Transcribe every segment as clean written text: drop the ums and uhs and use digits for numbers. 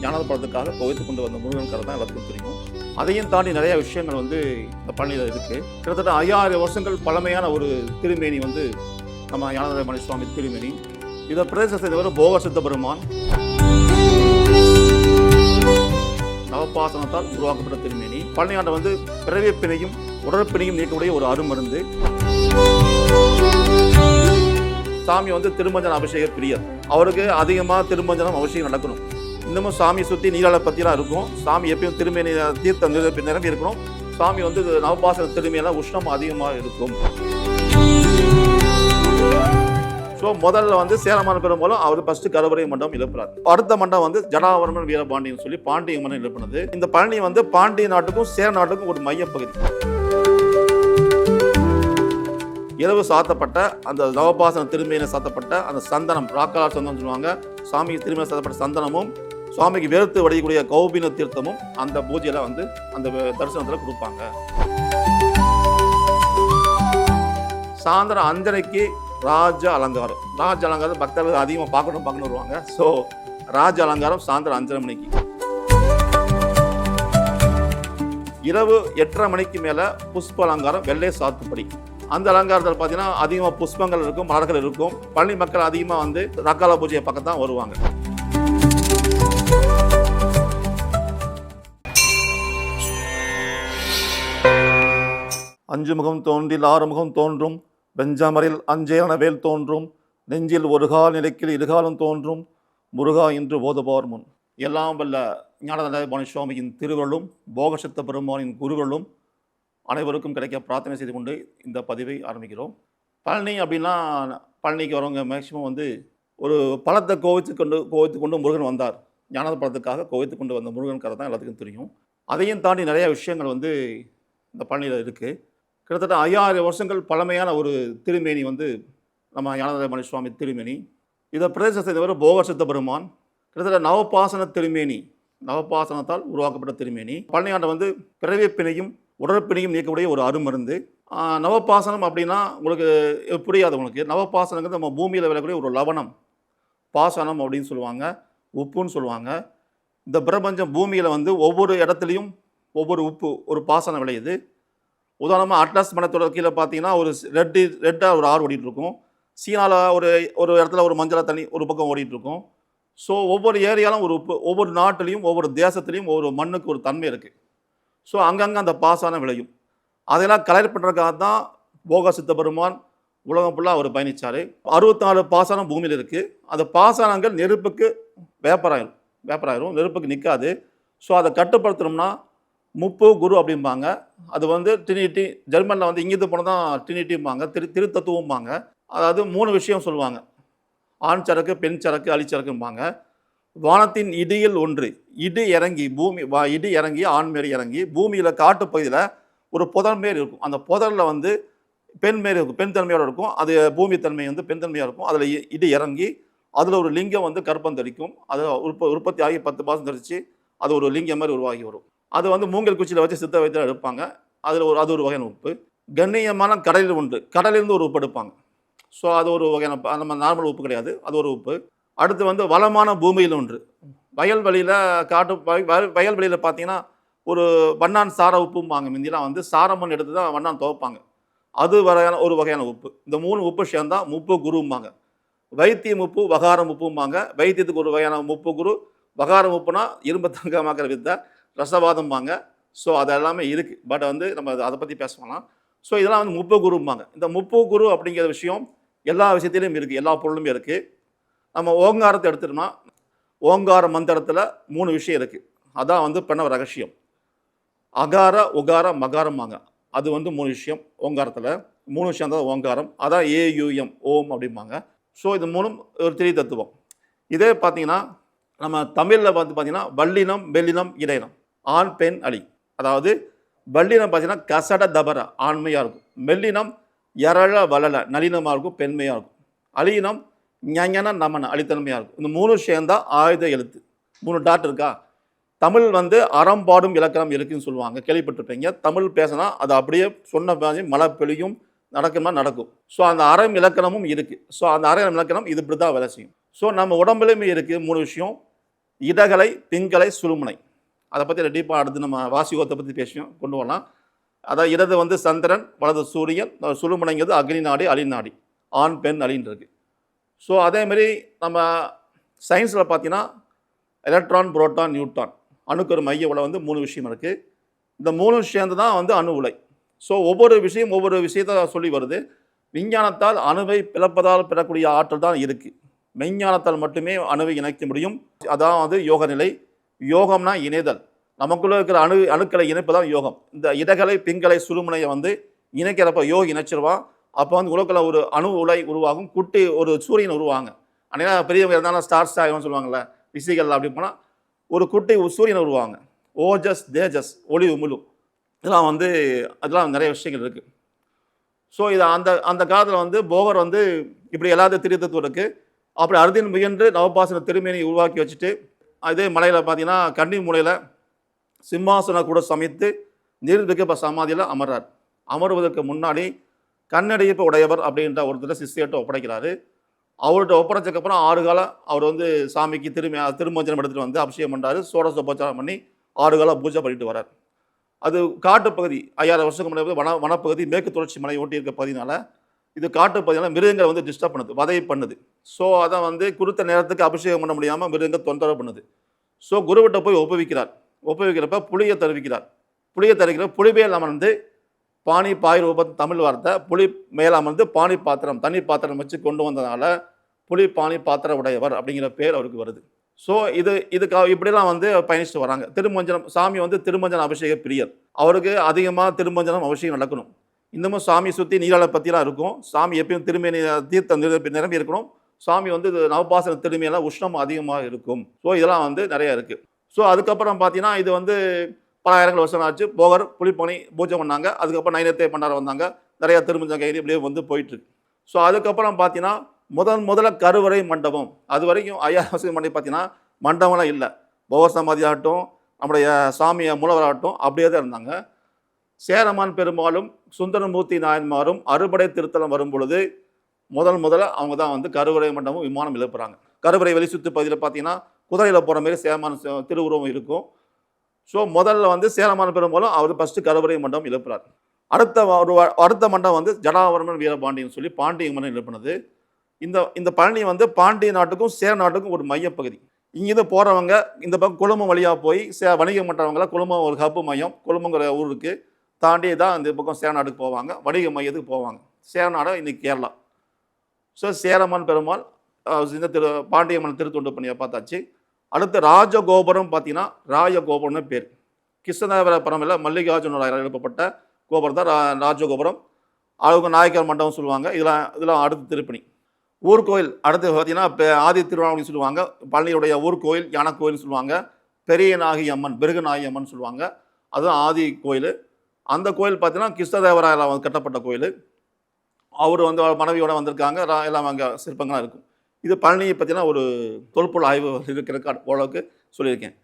ஞானத படத்துக்காக துவைத்து கொண்டு வந்த முருகன் கதை தான் எல்லாத்துக்கும் தெரியும். அதையும் தாண்டி நிறைய விஷயங்கள் இந்த பழனியில் இருக்குது. கிட்டத்தட்ட 5000 வருஷங்கள் பழமையான ஒரு திருமேனி நம்ம ஞானதமணி சுவாமி திருமேனி. இதை பிரதேசத்தை செய்தவர் போக சித்த பெருமான் நவபாசனத்தால் உருவாக்கப்பட்ட திருமேனி. பழனியாண்ட பிறவிப்பினையும் உடற்பினையும் நீக்கக்கூடிய ஒரு அருமருந்து. சாமி திருமஞ்சன அபிஷேக பிரியர். அவருக்கு அதிகமாக திருமஞ்சனம் அவசியம் நடக்கணும். இன்னமும் சாமி சுற்றி நீராள பற்றிலாம் இருக்கும். சாமி எப்பயும் திருமேனி தீர்த்தம் நிரம்பி இருக்கணும். சாமி நவபாசன திருமேனியில் உஷ்ணம் அதிகமாக இருக்கும். ஸோ முதல்ல சேரமான பெரும்பாலும் அவர் ஃபர்ஸ்ட் கருவறை மண்டபம் எழுப்புறாரு. அடுத்த மண்டபம் ஜடாவர்மன் வீரபாண்டியன் சொல்லி பாண்டிய மன்னன் எழுப்பினது. இந்த பழனி பாண்டிய நாட்டுக்கும் சேர நாட்டுக்கும் ஒரு மையப்பகுதி. இரவு சாத்தப்பட்ட அந்த நவபாசன திருமேனியில் சாத்தப்பட்ட அந்த சந்தனம், ராக்காலா சந்தனம் சொல்லுவாங்க. சாமி திருமேனியில் சாத்தப்பட்ட சந்தனமும் சுவாமிக்கு வேர்த்து வடியக்கூடிய கௌபீன தீர்த்தமும் அந்த பூஜையில அந்த தரிசனத்தில் கொடுப்பாங்க. சாயந்தரம் 5:30க்கு ராஜ அலங்காரம். ராஜ அலங்காரம் பக்தர்கள் அதிகமாக பார்க்கணும் வருவாங்க. ஸோ ராஜ அலங்காரம் சாயந்தரம் 5:30 மணிக்கு. இரவு 8:30 மணிக்கு மேலே புஷ்ப அலங்காரம், வெள்ளை சாத்துப்படி. அந்த அலங்காரத்தில் பார்த்தீங்கன்னா அதிகமாக புஷ்பங்கள் இருக்கும், மலர்கள் இருக்கும். பழனி மக்கள் அதிகமாக ரக்கால பூஜையை பக்கம் தான் வருவாங்க. அஞ்சு முகம் தோன்றில் 6 முகம் தோன்றும், வெஞ்சமரில் அஞ்சேன வேல் தோன்றும், நெஞ்சில் ஒரு கால் நிலைக்கில் இருகாலும் தோன்றும், முருகா என்று ஓதுபார் முன். எல்லாம் வல்ல ஞானதமணி சுவாமியின் திருவருளும் போகசித்த பெருமானின் குருவருளும் அனைவருக்கும் கிடைக்க பிரார்த்தனை செய்து கொண்டு இந்த பதிவை ஆரம்பிக்கிறோம். பழனி அப்படின்னா பழனிக்கு வரவங்க மேக்சிமம் ஒரு பழத்தை கோவித்து கொண்டு முருகன் வந்தார். ஞானத பழத்துக்காக கோவித்து கொண்டு வந்த முருகன் கதை தான் எல்லாத்துக்கும் தெரியும். அதையும் தாண்டி நிறைய விஷயங்கள் இந்த பழனியில் இருக்குது. கிட்டத்தட்ட 5000 வருஷங்கள் பழமையான ஒரு திருமேனி நம்ம ஞானதமணி சுவாமி திருமேனி. இதை பிரதேசத்தை செய்தவர் போக சித்த பெருமான். கிட்டத்தட்ட நவபாசன திருமேனி, நவபாசனத்தால் உருவாக்கப்பட்ட திருமேனி. பழனியாண்ட பிறவிப்பினையும் உடற்பினையும் நீக்கக்கூடிய ஒரு அருமருந்து. நவபாசனம் அப்படின்னா உங்களுக்கு புரியாது. நவபாசனங்கிறது நம்ம பூமியில் விளையக்கூடிய ஒரு லவணம், பாசனம் அப்படின்னு சொல்லுவாங்க, உப்புன்னு சொல்லுவாங்க. இந்த பிரபஞ்சம் பூமியில் ஒவ்வொரு இடத்துலையும் ஒவ்வொரு உப்பு, ஒரு பாசனம் விளையுது. உதாரணமாக அட்லாஸ் மலைத்தொடர் கீழே பார்த்தீங்கன்னா ஒரு ரெட்டாக ஒரு ஆறு ஓடிட்டு இருக்கும். சீனாவில் ஒரு இடத்துல ஒரு மஞ்சள தண்ணி ஒரு பக்கம் ஓடிட்டு இருக்கும். ஸோ ஒவ்வொரு ஏரியாலும் ஒரு உப்பு, ஒவ்வொரு நாட்டிலையும் ஒவ்வொரு தேசத்துலேயும் ஒவ்வொரு மண்ணுக்கு ஒரு தன்மை இருக்குது. ஸோ அங்கங்கே அந்த பாசனம் விளையும். அதெல்லாம் கலெக்ட் பண்ணுறதுக்காக தான் போக சித்த பெருமான் உலகம் ஃபுல்லாக அவர் பயணித்தார். 64 பாசனம் பூமியில் இருக்குது. அந்த பாசனங்கள் நெருப்புக்கு வேப்பராயிரும், நெருப்புக்கு நிற்காது. ஸோ அதை கட்டுப்படுத்தணும்னா முப்பு குரு அப்படிம்பாங்க. அது ட்ரினிட்டி, ஜெர்மனில் இங்கிருந்து போனால் தான் ட்ரினிட்டிம்பாங்க, திருத்தத்துவம்பாங்க. அதாவது 3 விஷயம் சொல்லுவாங்க. ஆண் சரக்கு, பெண் சரக்கு, அழிச்சரக்கும்பாங்க. வானத்தின் இடியில் ஒன்று, இடி இறங்கி இடி இறங்கி ஆண்மேரி இறங்கி பூமியில் காட்டு பகுதியில் ஒரு புதர் மாரி இருக்கும். அந்த புதரில் பெண் மாரி இருக்கும், பெண் தன்மையோடு இருக்கும். அது பூமி தன்மை பெண் தன்மையாக இருக்கும். அதில் இடி இறங்கி அதில் ஒரு லிங்கம் கற்பம் தரிக்கும். அது உற்பத்தி ஆகி 10 மாதம் தரித்து அது ஒரு லிங்கம் மாதிரி உருவாகி வரும். அது மூங்கல் குச்சியில் வச்சு சித்த வைத்து எடுப்பாங்க. அது ஒரு வகையான உப்பு. கண்ணியமான கடலில் ஒன்று, கடலிலிருந்து ஒரு உப்பு எடுப்பாங்க. ஸோ அது ஒரு வகையான நம்ம நார்மல் உப்பு கிடையாது, அது ஒரு உப்பு. அடுத்து வளமான பூமியில் ஒன்று, வயல்வெளியில் வயல்வெளியில் பார்த்தீங்கன்னா ஒரு வண்ணான் சார உப்பும்பாங்க. முந்திலாம் சாரமண் எடுத்து தான் வண்ணான் துவைப்பாங்க. அது ஒரு வகையான உப்பு. இந்த 3 உப்பு சேர்ந்தா முப்பு குரும்பாங்க. வைத்தியம் உப்பு, வகாரம் உப்பும்பாங்க. வைத்தியத்துக்கு ஒரு வகையான முப்பு குரு. வகாரம் உப்புனா இரும்பு தங்கமாக்கிற வித்தை, ரசவாதம்பாங்க. ஸோ அது எல்லாமே இருக்குது. பட் நம்ம அதை பற்றி பேசலாம். ஸோ இதெல்லாம் முப்பு குரும்பாங்க. இந்த முப்பு குரு அப்படிங்கிற விஷயம் எல்லா விஷயத்திலையும் இருக்குது, எல்லா பொருளுமே இருக்குது. நம்ம ஓங்காரத்தை எடுத்துட்டோம்னா ஓங்கார மந்திரத்தில் 3 விஷயம் இருக்குது. அதான் பிரணவ ரகசியம். அகார, உகார, மகாரம்பாங்க. அது 3 விஷயம் ஓங்காரத்தில். 3 விஷயம் தான் ஓங்காரம். அதான் AUM, ஓம் அப்படிம்பாங்க. ஸோ இது 3ம் ஒரு திரி தத்துவம். இதே பார்த்தீங்கன்னா நம்ம தமிழில் பார்த்தீங்கன்னா வல்லினம், வெள்ளினம், இடையினம், ஆண் பெண் அழி. அதாவது வல்லினம் பார்த்தீங்கன்னா கசட தபர ஆண்மையாக இருக்கும். மெல்லினம் எரள வளல நளினமாக இருக்கும், பெண்மையாக இருக்கும். அழியினம் ஞான நமன அழித்தன்மையாக இருக்கும். இந்த 3 சேர்ந்தா ஆயுத எழுத்து. 3 டாட் இருக்கா. தமிழ் அறம்பாடும் இலக்கணம் இருக்குன்னு சொல்லுவாங்க, கேள்விப்பட்டிருப்பீங்க. தமிழ் பேசினா அது அப்படியே சொன்ன மழை பெய்யும், நடக்குமா நடக்கும். ஸோ அந்த அறம் இலக்கணமும் இருக்குது. ஸோ அந்த அறம் இலக்கணம் இது இப்படி தான் வேலை செய்யும். ஸோ நம்ம உடம்புலையுமே இருக்குது 3 விஷயம். இடகலை பிங்கலை சுழுமுனை. அதை பற்றி டீப்பாக அடுத்து நம்ம வாசியோகத்தை பற்றி பேசியும் கொண்டு வரலாம். அதாவது இடது வந்து சந்திரன், வலது சூரியன், சுழுமுனைங்கிறது அக்னி நாடி அலி நாடி, ஆண் பெண் அலின்னு இருக்கு. ஸோ அதேமாரி நம்ம சயின்ஸில் பார்த்தீங்கன்னா எலக்ட்ரான், புரோட்டான், நியூட்ரான், அணுக்கரு மைய உலை வந்து 3 விஷயம் இருக்குது. இந்த 3 சேர்ந்து தான் வந்து அணு உலை. ஸோ ஒவ்வொரு விஷயத்தை சொல்லி வருது. விஞ்ஞானத்தால் அணுவை பிளப்பதால் பெறக்கூடிய ஆற்றல் தான் இருக்குது. மெஞ்ஞானத்தால் மட்டுமே அணுவை இணைக்க முடியும். அதான் வந்து யோக நிலை. யோகம்னா இணைதல். நமக்குள்ளே இருக்கிற அணுக்களை இணைப்பதான் யோகம். இந்த இடகலை பிங்கலை சுழுமுனையை வந்து இணைக்கிறப்ப யோகி இணைச்சிருவான். அப்போ வந்து உலகில் ஒரு அணு உலை உருவாகும். குட்டி ஒரு சூரியன் உருவாங்க. அன்றைக்கா பெரியவங்க இருந்தாலும் ஸ்டார்ஸ் ஆகிடும் சொல்லுவாங்கள்ல, விசிகள் அப்படி போனால் ஒரு குட்டி சூரியன் உருவாங்க. ஓஜஸ், தேஜஸ், ஒளி உமிழும். அதெல்லாம் நிறைய விஷயங்கள் இருக்குது. ஸோ இது அந்த காலத்தில் வந்து போகர் வந்து இப்படி எல்லாத்தையும் திரித்தத்துவம் இருக்குது. அப்படி அறுதின் முயன்று நவபாசன திருமேனி உருவாக்கி வச்சுட்டு, அதே மலையில் பார்த்தீங்கன்னா கன்னி மூலையில் சிம்மாசனம் கூட சமைத்து நிர்விகல்ப சமாதியில் அமர்றார். அமர்வதற்கு முன்னாடி கண்ணடியப்ப உடையவர் அப்படின்ற ஒருத்தர் சிஷ்யர்கிட்ட ஒப்படைக்கிறாரு. அவர்கிட்ட ஒப்படைச்சக்கப்புறம் 6 காலம் அவர் வந்து சாமிக்கு திருமஞ்சனம் எடுத்துகிட்டு வந்து அபிஷேகம் பண்ணுறாரு. சோடசோபச்சாரம் பண்ணி 6 காலம் பூஜை பண்ணிட்டு வர்றார். அது காட்டுப்பகுதி, 5000 வருஷத்துக்கு முன்னாடி வனப்பகுதி, மேற்கு தொடர்ச்சி மலை ஒட்டி இருக்க பகுதினால இது காட்டுப்பகுதினால மிருகங்களை வந்து டிஸ்டர்ப் பண்ணுது, வதை பண்ணுது. ஸோ அதை வந்து குறித்த நேரத்துக்கு அபிஷேகம் பண்ண முடியாமல் மிருகங்கள் தொந்தரவு பண்ணுது. ஸோ குருவிட்ட போய் ஒப்புவிக்கிறப்ப புளியை தருவிக்கிறார். புலிபேல் அமர்ந்து பாணி பாய் ரூபம் தமிழ் வார்த்தை, புலி மேல் அமர்ந்து பாணி பாத்திரம், தண்ணி பாத்திரம் வச்சு கொண்டு வந்ததுனால புலி பாணி பாத்திர உடையவர் அப்படிங்கிற பேர் அவருக்கு வருது. ஸோ இப்படிலாம் வந்து பயணிச்சுட்டு வராங்க. திருமஞ்சனம் சாமி வந்து திருமஞ்சன அபிஷேக பிரியர். அவருக்கு அதிகமாக திருமஞ்சனம் அபிஷேகம் நடக்கணும். இன்னமும் சாமி சுற்றி நீராளை பற்றிலாம் இருக்கும். சாமி எப்பயும் திருமேனி தீர்த்தம் நிரம்பி இருக்கணும். சாமி வந்து நவபாசன திருமையெல்லாம் உஷ்ணம் அதிகமாக இருக்கும். ஸோ இதெல்லாம் வந்து நிறைய இருக்குது. ஸோ அதுக்கப்புறம் பார்த்தீங்கன்னா இது வந்து பல ஆயிரங்கள் வருஷம் ஆச்சு. போகர் புலிப்பணி பூஜை பண்ணாங்க. அதுக்கப்புறம் நைனத்தை பண்ணார வந்தாங்க. நிறையா திருமஞ்சம் கைது இப்படியே வந்து போயிட்டுருக்கு. ஸோ அதுக்கப்புறம் பார்த்தீங்கன்னா முதல்ல கருவறை மண்டபம். அது வரைக்கும் 5000 வருஷம் முன்னாடி பார்த்தீங்கன்னா மண்டபம்லாம் இல்லை. போகர் சமாதி ஆகட்டும், நம்முடைய சாமியை மூலவராகட்டும் அப்படியே தான் இருந்தாங்க. சேரமான் பெருமாளும் சுந்தரமூர்த்தி நாயன்மாரும் அறுபடை திருத்தலம் வரும் பொழுது முதல்ல அவங்க தான் வந்து கருவறை மண்டபம் விமானம் எழுப்புறாங்க. கருவறை வெளி சுற்று பகுதியில் பார்த்தீங்கன்னா குதிரையில் போகிற மாரி சேரமான திருவுருவம் இருக்கும். ஸோ முதல்ல வந்து சேரமான பெருமாளும் அவர் ஃபஸ்ட்டு கருவறை மண்டபம் எழுப்புறார். அடுத்த மண்டபம் வந்து ஜடாவர்மன் வீரபாண்டியன் சொல்லி பாண்டிய மன்னன் எழுப்பினது. இந்த பழனி வந்து பாண்டிய நாட்டுக்கும் சேர நாட்டுக்கும் ஒரு மையப்பகுதி. இங்கேருந்து போகிறவங்க இந்த பக்கம் குழுமம் வழியாக போய் வணிகம் பண்ணுறவங்கள குழுமம் ஒரு ஹப்பு மையம், குழுமங்கிற ஊருக்கு தாண்டி தான் இந்த பக்கம் சேர நாட்டுக்கு போவாங்க, வணிக மையத்துக்கு போவாங்க. சேர நாடு இன்னைக்கு கேரளா. ஸோ சேரமான் பெருமாள் இந்த பாண்டிய மன்னன் திருத்தொண்டு பணியை பார்த்தாச்சு. அடுத்து ராஜகோபுரம் பார்த்தீங்கன்னா ராஜகோபுரம்னு பேர். கிருஷ்ணதேவர பரம்பரையில் மல்லிகார்ஜுன எழுப்பப்பட்ட கோபுரம் தான் ராஜகோபுரம். அவங்க நாயக்கர் மண்டபம் சொல்லுவாங்க. இதெல்லாம் அடுத்து திருப்பணி. ஊர்கோயில் அடுத்து பார்த்தீங்கன்னா இப்போ ஆதி திருவாரூர்னு சொல்லுவாங்க. பழனியுடைய ஊர்கோயில் யானக்கோயில்னு சொல்லுவாங்க. பெரிய நாகி அம்மன், பிருகநாயகி அம்மன் சொல்லுவாங்க. அதுவும் ஆதி கோயில். அந்த கோயில் பார்த்தீங்கன்னா கிருஷ்ணதேவராயர் கட்டப்பட்ட கோயில். அவர் வந்து மனைவியோட வந்திருக்காங்க. எல்லாம் அங்கே சிற்பங்களாக இருக்கும். இது பழனியை பற்றினா ஒரு தொல்பொருள் ஆய்வு இருக்கிற ஓரளவுக்கு சொல்லியிருக்கேன்.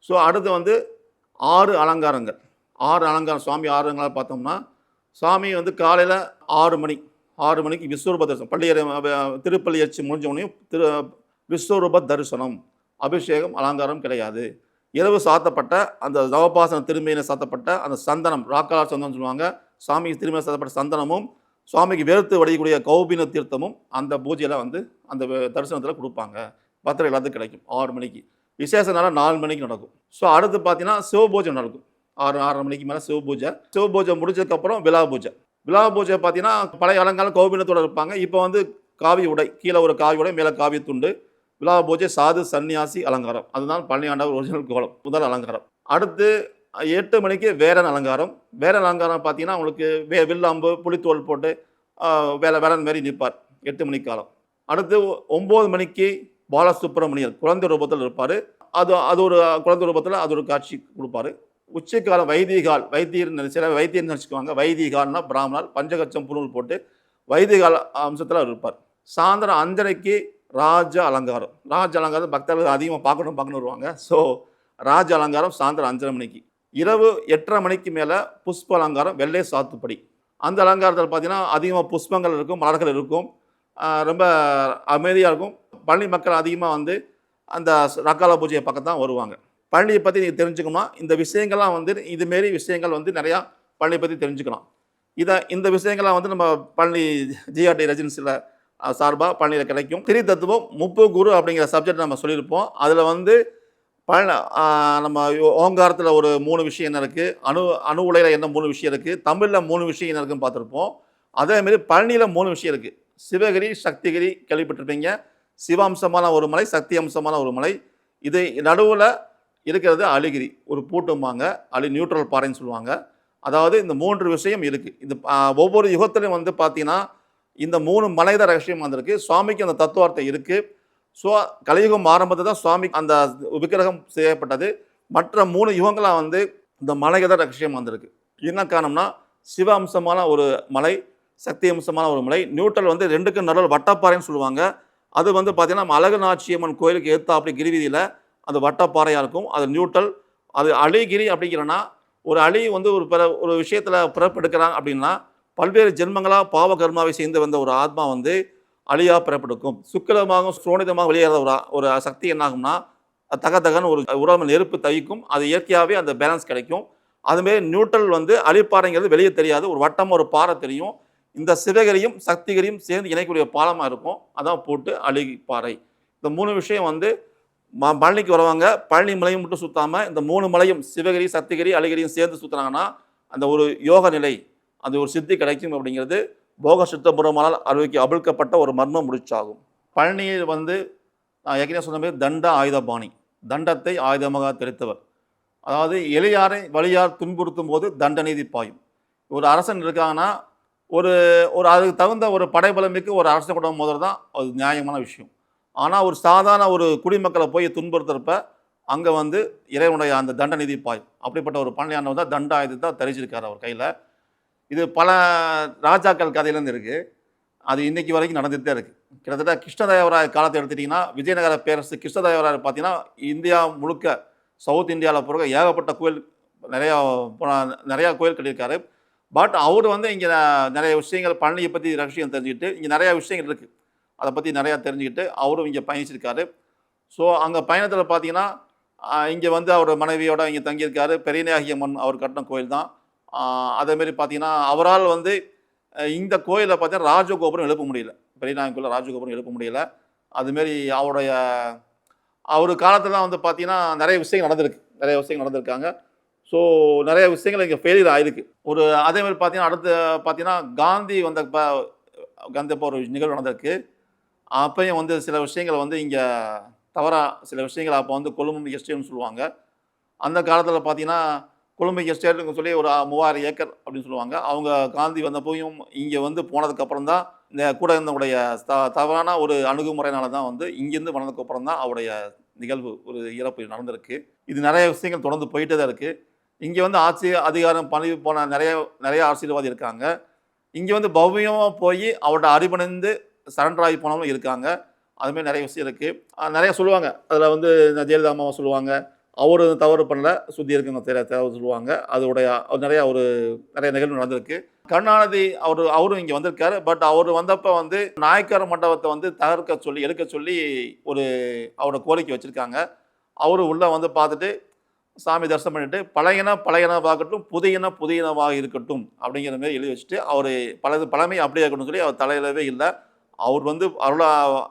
ஸோ அடுத்து வந்து 6 அலங்காரங்கள். 6 அலங்காரம் சுவாமி 6 அலங்காரம் பார்த்தோம்னா, சாமி வந்து காலையில் 6 மணிக்கு விஸ்வரூப தரிசனம், திருப்பள்ளி எச்சி முடிஞ்சவனையும் விஸ்வரூப தரிசனம், அபிஷேகம் அலங்காரம் கிடையாது. இரவு சாத்தப்பட்ட அந்த நவபாசன திருமையினை சாத்தப்பட்ட அந்த சந்தனம், ராக்காலா சந்தனம் சொல்லுவாங்க. சாமிக்கு திருமையில சாத்தப்பட்ட சந்தனமும் சுவாமிக்கு வேர்த்து வடிக்கக்கூடிய கௌபின தீர்த்தமும் அந்த பூஜையில் வந்து அந்த தரிசனத்தில் கொடுப்பாங்க. பத்திரம் எல்லாத்துக்கும் கிடைக்கும். 6 மணிக்கு விசேஷ நாள் 4 மணிக்கு நடக்கும். ஸோ அடுத்து பார்த்தீங்கன்னா சிவபூஜை நடக்கும். 6:30 மணிக்கு மேலே சிவபூஜை முடிஞ்சதுக்கப்புறம் விழா பூஜை பார்த்தீங்கன்னா பழைய அலங்காரம் கௌபினத்தோடு இருப்பாங்க. இப்போ வந்து காவி உடை, கீழே ஒரு காவி உடை, மேலே காவி துண்டு. விழா பூஜை சாது சன்னியாசி அலங்காரம். அதுதான் பழனி ஆண்டவர் ஒரிஜினல் கோலம், முதல் அலங்காரம். அடுத்து 8 மணிக்கு வேரன் அலங்காரம். பார்த்தீங்கன்னா உங்களுக்கு வில்லாம்பு புலித்தோல் போட்டு வேலன் மாரி நிற்பார் 8 மணிக்கு காலம். அடுத்து 9 மணிக்கு பாலசுப்ரமணியர் குழந்தை ரூபத்தில் இருப்பார். அது ஒரு குழந்தை ரூபத்தில் அது ஒரு காட்சி கொடுப்பாரு. உச்சிக்காலம் வைத்தியர் நினச்சிக்குவாங்க. வைதிகால்னா பிராமணர், பஞ்சகச்சம் புனூல் போட்டு வைதிகால அம்சத்தில் இருப்பார். சாயந்தரம் 5:30க்கு ராஜ அலங்காரம் பக்தர்கள் அதிகமாக பார்க்கணும் வருவாங்க. ஸோ ராஜ அலங்காரம் சாயந்தரம் 5:30 மணிக்கு. இரவு 8:30 மணிக்கு மேலே புஷ்ப அலங்காரம், வெள்ளை சாத்துப்படி. அந்த அலங்காரத்தில் பார்த்தீங்கன்னா அதிகமாக புஷ்பங்கள் இருக்கும், மலர்கள் இருக்கும், ரொம்ப அமைதியாக இருக்கும். பழனி மக்கள் அதிகமாக வந்து அந்த ரக்கால பூஜையை பக்கம் தான் வருவாங்க. பழனியை பற்றி நீங்கள் தெரிஞ்சுக்கணும்னா இந்த விஷயங்கள்லாம் வந்து இதுமாரி விஷயங்கள் வந்து நிறையா பழனியை பற்றி தெரிஞ்சுக்கலாம். இந்த விஷயங்கள்லாம் வந்து நம்ம பழனி ஜிஆர்டி ரெசிடென்சியில் சார்பா பழனியில் கிடைக்கும். திரி தத்துவம், முப்புகுரு அப்படிங்கிற சப்ஜெக்ட் நம்ம சொல்லியிருப்போம். அதில் வந்து பழ நம்ம ஓங்காரத்தில் ஒரு 3 விஷயம் என்ன இருக்குது, அணு உலையில் என்ன 3 விஷயம் இருக்குது, தமிழில் 3 விஷயம் என்ன இருக்குதுன்னு பார்த்துருப்போம். அதேமாரி பழனியில் 3 விஷயம் இருக்குது. சிவகிரி, சக்திகிரி கேள்விப்பட்டிருப்பீங்க. சிவாம்சமான ஒரு மலை, சக்தி அம்சமான ஒரு மலை. இது நடுவில் இருக்கிறது அலிகிரி, ஒரு பூட்டும்பாங்க. நியூட்ரல் பாறைன்னு சொல்லுவாங்க. அதாவது இந்த 3 விஷயம் இருக்குது. இது ஒவ்வொரு யுகத்திலையும் வந்து பார்த்தீங்கன்னா இந்த 3 மலை தான் ரகசியம் வந்திருக்கு. சுவாமிக்கு அந்த தத்துவார்த்தம் இருக்குது. ஸோ கலியுகம் ஆரம்பத்தில் தான் சுவாமி அந்த விக்கிரகம் செய்யப்பட்டது. மற்ற 3 யுகங்களாக வந்து இந்த மலைக்கு தான் ரகசியம் வந்திருக்கு. என்ன காரணம்னா சிவ அம்சமான ஒரு மலை, சக்தி அம்சமான ஒரு மலை. நியூட்ரல் வந்து 2க்கும் நடுவில் வட்டப்பாறைன்னு சொல்லுவாங்க. அது வந்து பார்த்தீங்கன்னா நம்ம அழகு நாச்சியம்மன் கோயிலுக்கு எதிர்த்தாப்படி கிரிவீதியில் அது வட்டப்பாறையாக இருக்கும். அது நியூட்ரல். அது அலிகிரி அப்படிங்கிறனா ஒரு அலி வந்து ஒரு விஷயத்தில் பிறப்பெடுக்கிறாங்க அப்படின்னா பல்வேறு ஜென்மங்களாக பாவ கர்மாவை சேர்ந்து வந்த ஒரு ஆத்மா வந்து அழியாக பிறப்பெடுக்கும். சுக்கிலமாகவும் சோனிதமாக வெளியேற ஒரு சக்தி என்னாகும்னா தகன்னு ஒரு உடம்பு நெருப்பு தவிக்கும். அது இயற்கையாகவே அந்த பேலன்ஸ் கிடைக்கும். அதுமாரி நியூட்ரல் வந்து அழிப்பாறைங்கிறது வெளியே தெரியாது. ஒரு வட்டம் ஒரு பாறை தெரியும். இந்த சிவகிரியும் சக்திகிரியும் சேர்ந்து இணைக்கக்கூடிய பாலமாக இருக்கும். அதான் போட்டு அழிப்பாறை. இந்த 3 விஷயம் வந்து பழனிக்கு வருவாங்க. பழனி மலையும் மட்டும் சுற்றாமல் இந்த 3 மலையும் சிவகிரி, சக்திகிரி, அலிகிரியும் சேர்ந்து சுற்றுனாங்கன்னா அந்த ஒரு யோக நிலை, அந்த ஒரு சித்தி கிடைக்கும் அப்படிங்கிறது போக சித்தபுரமானால் அவிழ்க்கப்பட்ட ஒரு மர்ம முடிச்சாகும். பழனியில் வந்து நான் ஏற்கனவே சொன்ன மாதிரி தண்ட ஆயுதபாணி, தண்டத்தை ஆயுதமாக தெரித்தவர். அதாவது எளியாரை வலியார் துன்புறுத்தும் போது தண்ட நீதி பாயும். ஒரு அரசன் இருக்காங்கன்னா ஒரு ஒரு அதுக்கு தகுந்த ஒரு படைபலமிக்கு ஒரு அரசன் கூட முதல் தான் அது நியாயமான விஷயம். ஆனால் ஒரு சாதாரண ஒரு குடிமக்களை போய் துன்புறுத்துறப்ப அங்கே வந்து இறைவனுடைய அந்த தண்ட நீதி பாயும். அப்படிப்பட்ட ஒரு பழனியானவர் தான் தண்ட ஆயுதத்தை தரிச்சிருக்கார் அவர் கையில். இது பல ராஜாக்கள் கதையிலேருந்து இருக்குது. அது இன்றைக்கி வரைக்கும் நடந்துகிட்டு தான் இருக்குது. கிட்டத்தட்ட கிருஷ்ணதேவராயர் காலத்தை எடுத்துட்டிங்கன்னா விஜயநகர பேரரசு கிருஷ்ணதேவராயர் பார்த்தீங்கன்னா இந்தியா முழுக்க சவுத் இந்தியாவில் பிறகு ஏகப்பட்ட கோயில் நிறையா கோயில் கட்டியிருக்காரு. பட் அவர் வந்து இங்கே நிறைய விஷயங்கள் பழனியை பற்றி ரகசியம் தெரிஞ்சுக்கிட்டு இங்கே நிறையா விஷயங்கள் இருக்குது. அதை பற்றி நிறையா தெரிஞ்சுக்கிட்டு அவரும் இங்கே பயணிச்சிருக்காரு. ஸோ அங்கே பயணத்தில் பார்த்தீங்கன்னா இங்கே வந்து அவர் மனைவியோடு இங்கே தங்கியிருக்காரு. பெரியநாயகி அம்மன் அவர் கட்டின கோயில் தான். அதேமாரி பார்த்தீங்கன்னா அவரால் வந்து இந்த கோயிலில் பார்த்தீங்கன்னா ராஜகோபுரம் எழுப்ப முடியல. பெரியநாயகன் கோயிலில் ராஜகோபுரம் எழுப்ப முடியல. அதுமாரி அவர் காலத்தில் தான் வந்து பார்த்தீங்கன்னா நிறைய விஷயங்கள் நடந்திருக்காங்க. ஸோ நிறைய விஷயங்கள் இங்கே ஃபெயிலியர் ஆகிருக்கு. அதேமாதிரி பார்த்தீங்கன்னா அடுத்து பார்த்தீங்கன்னா காந்தி வந்தப்போ ஒரு நிகழ்வு நடந்திருக்கு. அப்பையும் வந்து சில விஷயங்கள் வந்து இங்கே தவறாக சில விஷயங்கள் அப்போ வந்து கொழும்பு எஸ்டேட்னு சொல்லுவாங்க. அந்த காலத்தில் பார்த்தீங்கன்னா கொழும்பு எஸ்டேட்டுன்னு சொல்லி ஒரு 3000 ஏக்கர் அப்படின்னு சொல்லுவாங்க. அவங்க காந்தி வந்தப்போயும் இங்கே வந்து போனதுக்கப்புறம் தான் இந்த கூட இருந்தவுடைய தவறான ஒரு அணுகுமுறையினால தான் வந்து இங்கேருந்து வந்ததுக்கப்புறம் தான் அவருடைய நிகழ்வு ஒரு இறப்பு நடந்திருக்கு. இது நிறைய விஷயங்கள் தொடர்ந்து போயிட்டே தான் இருக்குது. இங்கே வந்து ஆட்சி அதிகாரம் பணிவு போன நிறைய அரசியல்வாதி இருக்காங்க. இங்கே வந்து பவ்யமாக போய் அவரோட அடிபணிந்து சரண்டர் ஆகி போனவங்களும் இருக்காங்க. அதுமாரி நிறைய விஷயம் இருக்குது. நிறைய சொல்லுவாங்க. அதில் வந்து ஜெயலலிதா அம்மாவை சொல்லுவாங்க. அவர் தவறு பண்ணல, சுற்றி இருக்கவங்க தவறு சொல்லுவாங்க. நிறைய நிகழ்வு நடந்திருக்கு. கருணாநிதி அவரும் இங்கே வந்திருக்காரு. பட் அவர் வந்தப்போ வந்து நாயக்கர் மண்டபத்தை வந்து எடுக்க சொல்லி அவரோட கோரிக்கை வச்சுருக்காங்க. அவரு உள்ளே வந்து பார்த்துட்டு சாமி தரிசனம் பண்ணிட்டு பழையனவாகட்டும் புதியனவாக இருக்கட்டும் அப்படிங்கிற மாதிரி எழுதி வச்சுட்டு பழமை அப்படியே இருக்கணும்னு சொல்லி அவர் தலையிலவே இல்லை. அவர் வந்து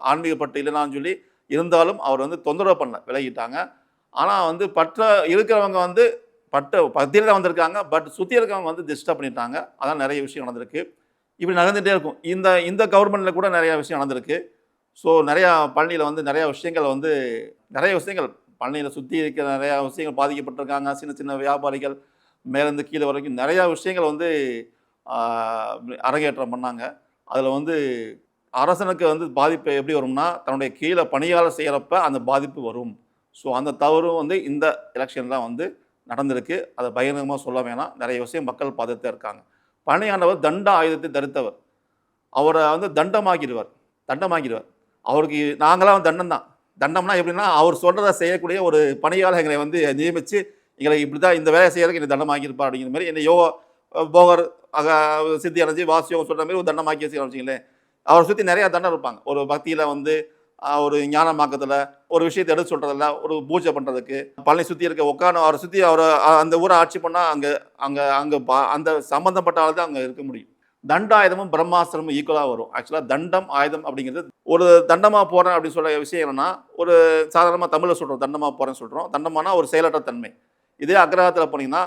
ஆன்மீகப்பட்டு இல்லைனான்னு சொல்லி இருந்தாலும் அவர் வந்து தொந்தரவு பண்ணல, விலகிட்டாங்க. ஆனால் வந்து இருக்கிறவங்க வந்து பத்தியில் தான் வந்திருக்காங்க. பட் சுற்றி இருக்கவங்க வந்து டிஸ்டர்ப் பண்ணிட்டாங்க. அதான் நிறைய விஷயம் நடந்திருக்கு. இப்படி நடந்துகிட்டே இருக்கும். இந்த கவர்மெண்ட்டில் கூட நிறையா விஷயம் நடந்திருக்கு. ஸோ நிறையா பழனியில் வந்து நிறைய விஷயங்கள் பழனியில் சுற்றி இருக்கிற நிறையா விஷயங்கள் பாதிக்கப்பட்டிருக்காங்க. சின்ன சின்ன வியாபாரிகள் மேலேருந்து கீழே வரைக்கும் நிறையா விஷயங்கள் வந்து அரங்கேற்றம் பண்ணாங்க. அதில் வந்து அரசனுக்கு வந்து பாதிப்பு எப்படி வரும்னா தன்னுடைய கீழே பணியாளர் செய்கிறப்ப அந்த பாதிப்பு வரும். ஸோ அந்த தவறும் வந்து இந்த எலெக்ஷன் தான் வந்து நடந்திருக்கு. அதை பகிரங்கமாக சொல்ல வேணாம். நிறைய விஷயம் மக்கள் பார்த்துட்டு இருக்காங்க. பழனி ஆண்டவர் தண்ட ஆயுதத்தை தரித்தவர். அவரை வந்து தண்டமாக்கிடுவார். அவருக்கு நாங்களாம் தண்டம் தான். தண்டம்னா எப்படின்னா அவர் சொல்கிறத செய்யக்கூடிய ஒரு பணியாளர் எங்களை வந்து நியமித்து எங்களை இப்படி தான் இந்த வேலையை செய்யறதுக்கு என்னை தண்டமாக்கியிருப்பார் அப்படிங்கிற மாதிரி என்னை போகர் சித்தி அடைஞ்சி வாசியோகம் சொல்கிற மாதிரி ஒரு தண்டமாக்கி வச்சுக்கலாம் வச்சுங்களேன். அவரை சுற்றி நிறையா தண்டம் இருப்பாங்க. ஒரு பக்தியில் வந்து ஒரு ஞானமாக்கத்தில் ஒரு விஷயத்தை எடுத்து சொல்கிறதில்ல, ஒரு பூஜை பண்ணுறதுக்கு பழனி சுற்றி இருக்க உட்காந்து அவரை சுற்றி அவரை அந்த ஊரை ஆட்சி பண்ணால் அங்கே அங்கே அங்கே அந்த சம்மந்தப்பட்ட ஆள் தான் அங்கே இருக்க முடியும். தண்டாயுதமும் பிரம்மாஸ்திரமும் ஈக்குவலாக வரும். ஆக்சுவலாக தண்டம் ஆயுதம் அப்படிங்கிறது ஒரு தண்டமாக போகிறேன் அப்படின்னு சொல்ல விஷயம் என்னென்னா, ஒரு சாதாரணமாக தமிழில் சொல்கிறோம் தண்டமாக போகிறேன்னு சொல்கிறோம். தண்டமானா ஒரு செயலற்ற தன்மை. இதே அக்ரஹத்தில் போனீங்கன்னா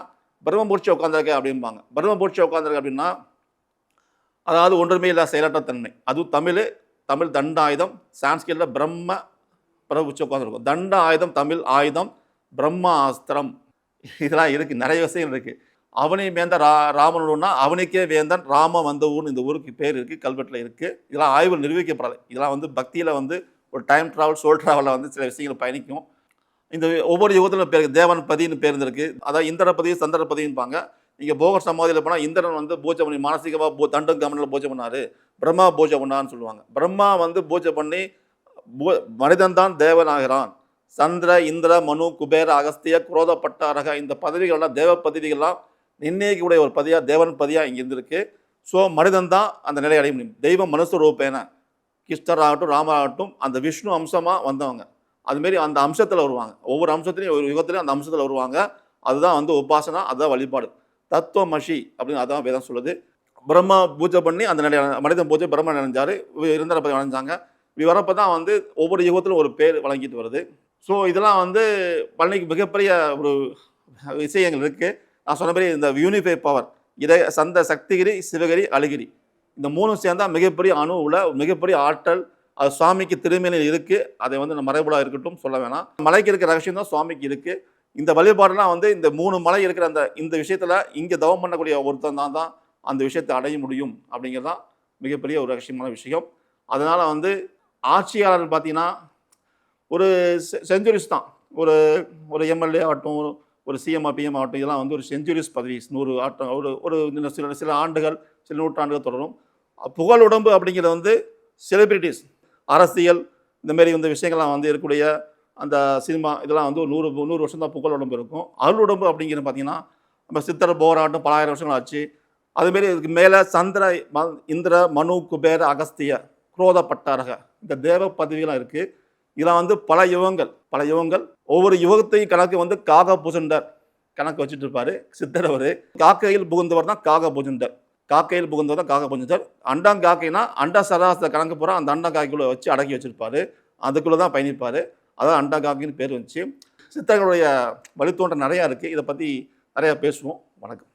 பிரம்மபூர்ச்சி உட்காந்துருக்க அப்படிம்பாங்க. பிரம்மபூர்ச்சி உட்காந்துருக்க அப்படின்னா அதாவது ஒன்றுமே இல்லை செயலற்ற தன்மை. அதுவும் தமிழ் தண்டாயுதம், சான்ஸ்கிரிட்டில் பிரம்மபூர்ச்சி உட்காந்துருக்கும். தண்ட ஆயுதம் தமிழ் ஆயுதம், பிரம்மாஸ்திரம் இதெல்லாம் இருக்குது. நிறைய விஷயம் இருக்குது. அவனி வேந்தன் ராமனோடனா அவனுக்கே வேந்தன் ராம வந்த ஊர்னு இந்த ஊருக்கு பேர் இருக்குது, கல்வெட்டில் இருக்குது. இதெல்லாம் ஆய்வு நிரூபிக்கப்படலை. இதெல்லாம் பக்தியில் ஒரு டைம் ட்ராவல் சோல் ட்ராவலில் சில விஷயங்கள் பயணிக்கும். இந்த ஒவ்வொரு யுகத்திலும் பேர் தேவன் பதின்னு பேர் இருந்திருக்கு. அதாவது இந்திரபதி சந்திரபதின்பாங்க. நீங்கள் போகர் சமாதியில் போனால் இந்திரன் பூஜை பண்ணி மானசீகமாக தண்டம் கமனில் பூஜை பண்ணார், பிரம்மா பூஜை பண்ணான்னு சொல்லுவாங்க. பிரம்மா பூஜை பண்ணி மனிதன் தான் தேவனாகிறான். சந்திர இந்திர மனு குபேர அகஸ்திய குரோதப்பட்டாரக இந்த பதவிகள்லாம் தேவ பதவிகள்லாம் நிர்ணயிக்கக்கூடிய ஒரு பதியாக தேவன் பதியாக இங்கே இருந்திருக்கு. ஸோ மனிதன் தான் அந்த நிலையை அடைய முடியும். தெய்வம் மனுஷ ரூபேன கிருஷ்ணராகட்டும் ராமராகட்டும் அந்த விஷ்ணு அம்சமாக வந்தவங்க. அதுமாரி அந்த அம்சத்தில் வருவாங்க. ஒவ்வொரு அம்சத்துலையும் ஒரு யுகத்துலையும் அந்த அம்சத்தில் வருவாங்க. அதுதான் உபாசனா, அதுதான் வழிபாடு. தத்துவமஷி அப்படின்னு அதான் வேதம் சொல்லுது. பிரம்மா பூஜை பண்ணி அந்த நிலைய மனிதன் பூஜை பிரம்மா நினைஞ்சார், இருந்தரப்பதி அணைஞ்சாங்க. இப்படி வரப்போ தான் ஒவ்வொரு யுகத்திலும் ஒரு பேர் வழங்கிட்டு வருது. ஸோ இதெல்லாம் பழனிக்கு மிகப்பெரிய ஒரு விஷயங்கள் இருக்குது. நான் சொன்னபடி இந்த யூனிஃபை பவர் சந்த சக்திகிரி சிவகிரி அழகிரி இந்த மூணும் சேர்ந்தால் மிகப்பெரிய அணுவில் மிகப்பெரிய ஆற்றல். அது சுவாமிக்கு திருமேனியில் இருக்குது. அதை நம்ம மறைபொருளாக இருக்கட்டும் சொல்ல வேணாம். மலைக்கு இருக்கிற ரகசியம் தான் சுவாமிக்கு இருக்குது. இந்த வழிபாடுலாம் இந்த 3 மலை இருக்கிற இந்த விஷயத்தில் இங்கே தவம் பண்ணக்கூடிய ஒருத்தன் தான் அந்த விஷயத்தை அடைய முடியும் அப்படிங்கிறது தான் மிகப்பெரிய ஒரு ரகசியமான விஷயம். அதனால் ஆட்சியாளர்கள் பார்த்தீங்கன்னா ஒரு செஞ்சுரிஸ் தான். ஒரு எம்எல்ஏ ஆகட்டும், ஒரு சிஎம் பிஎம் ஆகட்டும், இதெல்லாம் ஒரு செஞ்சுரிஸ் பதவி 100 ஆட்டம் ஒரு சில ஆண்டுகள் சில நூற்றாண்டுகள் தொடரும். புகழுடம்பு அப்படிங்கிறது செலிபிரிட்டிஸ் அரசியல் இந்தமாரி விஷயங்கள்லாம் இருக்கக்கூடிய அந்த சினிமா இதெல்லாம் ஒரு 100 வருஷம் தான் புகழ் உடம்பு இருக்கும். அருள் உடம்பு அப்படிங்கிறது பார்த்தீங்கன்னா நம்ம சித்தர் போராட்டம் பல ஆயிரம் வருஷங்கள் ஆச்சு. அதுமாரி இதுக்கு மேலே சந்திர இந்திர மனு குபேர அகஸ்திய குரோதப்பட்டாரக இந்த தேவ பதவிகளாக இருக்குது. இதெல்லாம் பல யுகங்கள் ஒவ்வொரு யுகத்தையும் கணக்கு காக புஜண்டர் கணக்கு வச்சுட்டு இருப்பார் சித்தர். அவர் காக்கையில் புகுந்தவர் தான் காக புஜண்டர். காக்கையில் புகுந்தவர் தான் காக புஜண்டர். அண்டம் காக்கைனா அண்ட சராசர கணக்கு போகிற அந்த அண்டம் காக்கைக்குள்ளே வச்சு அடக்கி வச்சுருப்பார். அதுக்குள்ளே தான் பயணிப்பார். அதான் அண்டா காக்கின்னு பேர் வந்துச்சு. சித்தர்களுடைய வழித்தோன்ற நிறையா இருக்குது. இதை பற்றி நிறையா பேசுவோம். வணக்கம்.